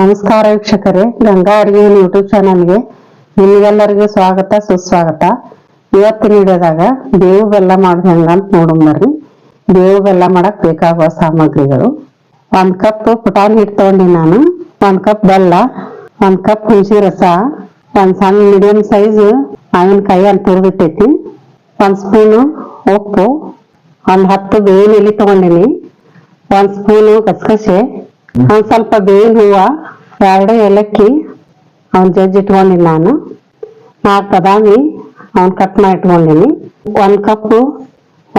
ನಮಸ್ಕಾರ ವೀಕ್ಷಕರೇ, ಗಂಗಾ ಅಡಿಗೆ ಯೂಟ್ಯೂಬ್ ಚಾನಲ್ಗೆ ನಿಮಗೆಲ್ಲರಿಗೂ ಸ್ವಾಗತ ಸುಸ್ವಾಗತ. ಇವತ್ತಿನ ವಿಡಿಯೋದಾಗ ಬೇವು ಬೆಲ್ಲ ಮಾಡೋದು ಹೆಂಗಂತ ನೋಡೋಣ. ಬೇವು ಬೆಲ್ಲ ಮಾಡಕ್ ಬೇಕಾಗುವ ಸಾಮಗ್ರಿಗಳು: 1 ಕಪ್ ಪುಟಾಣಿ ಹಿಟ್ಟು ತಗೊಂಡಿನಿ ನಾನು, 1 ಕಪ್ ಬೆಲ್ಲ, 1 ಕಪ್ ಹುಣಸಿ ರಸ, 1 ಸಣ್ಣ ಮೀಡಿಯಂ ಸೈಜ್ ಮಾವಿನಕಾಯಿ ಅಂತ ತುರಿದಿಟ್ಟೈತಿ, 1 ಸ್ಪೂನು ಉಪ್ಪು, 10 ಬೇವಿನ ಎಲೆ ತಗೊಂಡಿನಿ, 1 ಸ್ಪೂನು ಗಸಗಸೆ, ಸ್ವಲ್ಪ ಬೇವಿನ ಹೂವ, 2 ಏಲಕ್ಕಿ ಜಜ್ಜಿ ಇಟ್ಕೊಂಡಿನಿ ನಾನು, 4 ಬಾದಾಮಿ ಕಟ್ ಮಾಡಿ ಇಟ್ಕೊಂಡಿನಿ, 1 ಕಪ್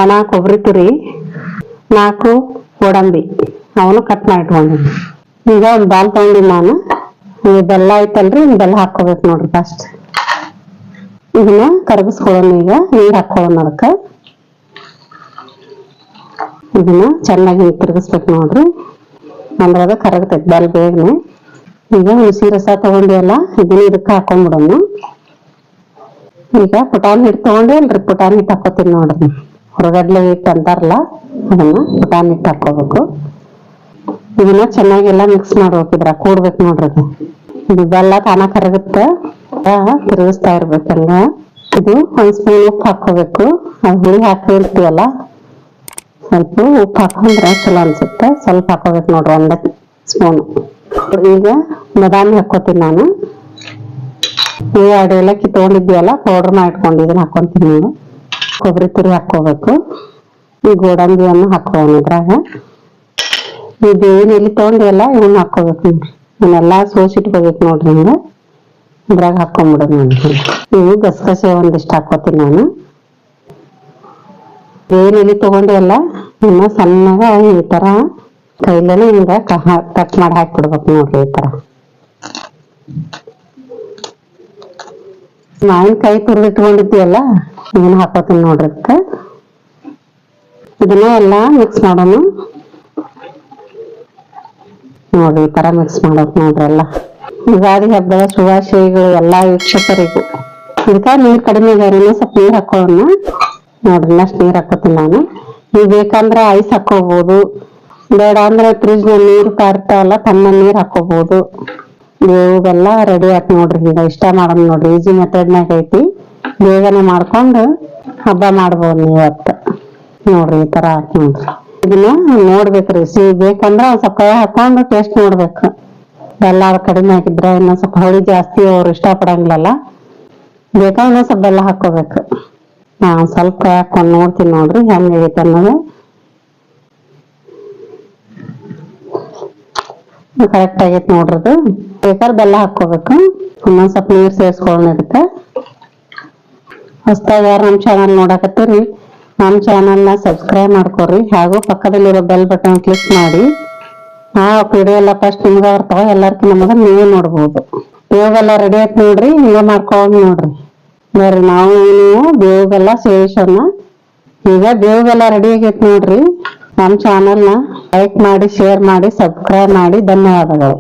ಒಣ ಕೊಬ್ಬರಿ ತುರಿ, 4 ಗೋಡಂಬಿ ಕಟ್ ಮಾಡಿ ಇಟ್ಕೊಂಡಿನಿ. ಈಗ ಒಂದು ಬಾಲ್ ತಗೊಂಡಿನಿ ನಾನು. ಈ ಬೆಲ್ಲ ಐತಲ್ರಿ, ಬೆಲ್ಲ ಹಾಕೋಬೇಕು ನೋಡ್ರಿ. ಫಸ್ಟ್ ಇದನ್ನ ಕರಗಿಸ್ಕೊಳ್ಳೋಣ. ಈಗ ನೀರ್ ಹಾಕೊಳ್ಳೋಣ. ಅದಕ್ಕೆ ಇದನ್ನ ಚೆನ್ನಾಗಿ ತಿರುಗಿಸ್ಬೇಕು ನೋಡ್ರಿ, ಅಂದ್ರೆ ಅದು ಕರಗತೈತಿ ಬೆಲ್ಲ ಬೇಗನೆ. ಈಗ ಹುಣಸಿ ರಸ ತಗೊಂಡಿವಲ್ಲ, ಇದನ್ನ ಇದಕ್ಕೆ ಹಾಕೊಂಡ್ಬಿಡೋಣ. ಈಗ ಪುಟಾಣಿ ಹಿಟ್ಟು ತಗೊಂಡಿ ಅಲ್ರಿ, ಪುಟಾಣಿ ಹಿಟ್ಟು ಹಾಕೋತೀನಿ ನೋಡ್ರಿ. ಹೊರಗಡ್ಲೆ ಹಿಟ್ಟು ಅಂತಾರಲ್ಲ, ಅದನ್ನ ಪುಟಾಣಿ ಹಿಟ್ಟು ಹಾಕೋಬೇಕು. ಇದನ್ನ ಚೆನ್ನಾಗೆಲ್ಲ ಮಿಕ್ಸ್ ಮಾಡ್ಬೇಕು, ಇದ್ರ ಕೂಡ್ಬೇಕು ನೋಡ್ರಿ. ಇದು ಬೆಲ್ಲ ತಾನ ಕರಗುತ್ತೆ, ತಿರುಗಿಸ್ತಾ ಇರ್ಬೇಕಲ್ಲ. ಇದು 1 ಸ್ಪೂನ್ ಉಪ್ಪು ಹಾಕೋಬೇಕು. ಅದು ಹುಳಿ ಹಾಕಿರ್ತೀವಲ್ಲ, ಸ್ವಲ್ಪ ಉಪ್ಪು ಹಾಕೊಂಡ್ರೆ ಚಲೋ ಅನ್ಸುತ್ತೆ. ಸ್ವಲ್ಪ ಹಾಕೋಬೇಕು ನೋಡ್ರಿ, 1 ಸ್ಪೂನ್. ಈಗ ಬಾದಾಮಿ ಹಾಕೋತೀನಿ ನಾನು. 2 ಏಲಕ್ಕಿ ತಗೊಂಡಿದ್ವಲ್ಲ, ಪೌಡರ್ ಮಾಡಿ ಇಟ್ಕೊಂಡಿದ್ದೀನಿ, ಹಾಕೊಂತೀನಿ ನಾನು. ಕೊಬ್ಬರಿ ತುರಿ ಹಾಕೋಬೇಕು. ಈ ಗೋಡಂಬಿಯನ್ನು ಹಾಕೋಣ. ಇದ್ರಾಗ ಈ ಬೇವಿನ ಎಲೆ ತಗೊಂಡಿವಲ್ಲ, ಇವನ್ನ ಹಾಕೋಬೇಕು ನೋಡ್ರಿ. ಇವನ್ನೆಲ್ಲ ಸೋಸಿಟ್ಕೋಬೇಕು ನೋಡ್ರಿ. ಹಿಂಗ ಇದ್ರಾಗ ಹಾಕೊಂಡ್ಬಿಡೋದು ನೋಡ್ರಿ. ಇವು ಗಸಗಸೆ ಒಂದಿಷ್ಟು ಹಾಕೋತೀನಿ ನಾನು. ಬೇವಿನ ಎಲೆ ತಗೊಂಡಿವಲ್ಲ, ಇನ್ನ ಸಣ್ಣಗ ಈ ತರ ಕೈಲೇನೆ ಹಿಂಗ ಕಟ್ ಮಾಡಿ ಹಾಕ್ಬಿಡ್ಬೇಕು ನೋಡ್ರಿ. ಈ ತರ ಮಾವಿನಕಾಯಿ ತುರಿದಿಟ್ಕೊಂಡಿದ್ದೀವಲ್ಲ, ಇದನ್ನ ಹಾಕೋತೀನಿ ನೋಡ್ರಿ. ಇದನ್ನ ಎಲ್ಲಾ ಮಿಕ್ಸ್ ಮಾಡೋಣ ನೋಡ್ರಿ. ಈ ತರ ಮಿಕ್ಸ್ ಮಾಡೋಕ್ ನೋಡ್ರಿ. ಎಲ್ಲ ಯುಗಾದಿ ಹಬ್ಬದ ಶುಭಾಶಯಗಳು ಎಲ್ಲಾ ವೀಕ್ಷಕರಿಗೂ. ಇದಕ್ಕ ನೀರ್ ಕಡಿಮೆ ಇದೆ, ಸ್ವಲ್ಪ ನೀರ್ ಹಾಕೋಣ ನೋಡ್ರಿ. ಇನ್ನಷ್ಟು ನೀರ್ ಹಾಕೋತೀನಿ ನಾನು. ಈಗ ಬೇಕಂದ್ರೆ ಐಸ್ ಹಾಕೋಬಹುದು, ಬೇಡ ಅಂದ್ರೆ ಫ್ರಿಜ್ ನೀರು ಕಾರ್ತಾವಲ್ಲ, ತಣ್ಣ ನೀರ್ ಹಾಕೋಬಹುದು. ಬೇವು ಬೆಲ್ಲ ರೆಡಿ ಆಯ್ತು ನೋಡ್ರಿ. ಈಗ ಇಷ್ಟ ಮಾಡೋಣ ನೋಡ್ರಿ. ಈಜಿ ಮೆಥಡ್ನಾಗ ಐತಿ, ಬೇಗನೆ ಮಾಡ್ಕೊಂಡು ಹಬ್ಬ ಮಾಡ್ಬೋದು ಇವತ್ತು ನೋಡ್ರಿ. ಈ ತರ ಹಾಕಿ ನೋಡ್ರಿ. ಇದನ್ನ ನೋಡ್ಬೇಕ್ರಿ, ಸಿಹಿ ಬೇಕಂದ್ರ ಒಂದ್ ಸ್ವಲ್ಪ ಹಾಕೊಂಡು ಟೇಸ್ಟ್ ನೋಡ್ಬೇಕು. ಬೆಲ್ಲ ಕಡಿಮೆ ಹಾಕಿದ್ರೆ ಇನ್ನೊಂದ್ ಸ್ವಲ್ಪ ಹುಳಿ ಜಾಸ್ತಿ ಅವ್ರು ಇಷ್ಟ ಪಡಂಗಿಲ್ಲಲ್ಲ, ಬೇಕಾದ್ರೆ ಸ್ವಲ್ಪ ಬೆಲ್ಲ ಹಾಕೋಬೇಕು. ಸ್ವಲ್ಪ ಹಾಕೊಂಡ್ ನೋಡ್ತೀನಿ ನೋಡ್ರಿ ಹೆಂಗೈತೆ ಅನ್ನೋದು. ಕರೆಕ್ಟ್ ಆಗೈತಿ ನೋಡ್ರಿ. ಅದು ಬೇಕಾದ್ರೆ ಬೆಲ್ಲ ಹಾಕೋಬೇಕು. ಇನ್ನೊಂದ್ ಸ್ವಲ್ಪ ನೀರ್ ಸೇರಿಸ್ಕೊಳ್ಳೋಣ. ಇದಕ್ಕೆ ಹೊಸದಾಗಿ ಯಾರು ನಮ್ ಚಾನಲ್ ನೋಡಕತ್ತೀರಿ, ನಮ್ ಚಾನಲ್ ನ ಸಬ್ಸ್ಕ್ರೈಬ್ ಮಾಡ್ಕೊರಿ. ಹಾಗೂ ಪಕ್ಕದಲ್ಲಿರೋ ಬೆಲ್ ಬಟನ್ ಕ್ಲಿಕ್ ಮಾಡಿ. ವಿಡಿಯೋ ಎಲ್ಲ ಫಸ್ಟ್ ನಿಮ್ಗೆ ಬರ್ತಾವ, ಎಲ್ಲಾರ್ಕಿಂತ ಮೊದಲು ನೀವೇ ನೋಡ್ಬೋದು. ಬೇವೆಲ್ಲ ರೆಡಿ ಆಯ್ತು ನೋಡ್ರಿ. ಹಿಂಗ ಮಾಡ್ಕೊಂಡ್ ನೋಡ್ರಿ. ಬರ್ರಿ ನಾವು ನೀವು ಬೇವು ಬೆಲ್ಲ ಸೇರಿಸೋಣ. ಈಗ ಬೇವು ಬೆಲ್ಲ ರೆಡಿ ಆಗೈತಿ ನೋಡ್ರಿ. ನಮ್ ಚಾನಲ್ ನ ಲೈಕ್ ಮಾಡಿ, ಶೇರ್ ಮಾಡಿ, ಸಬ್ಸ್ಕ್ರೈಬ್ ಮಾಡಿ. ಧನ್ಯವಾದಗಳು.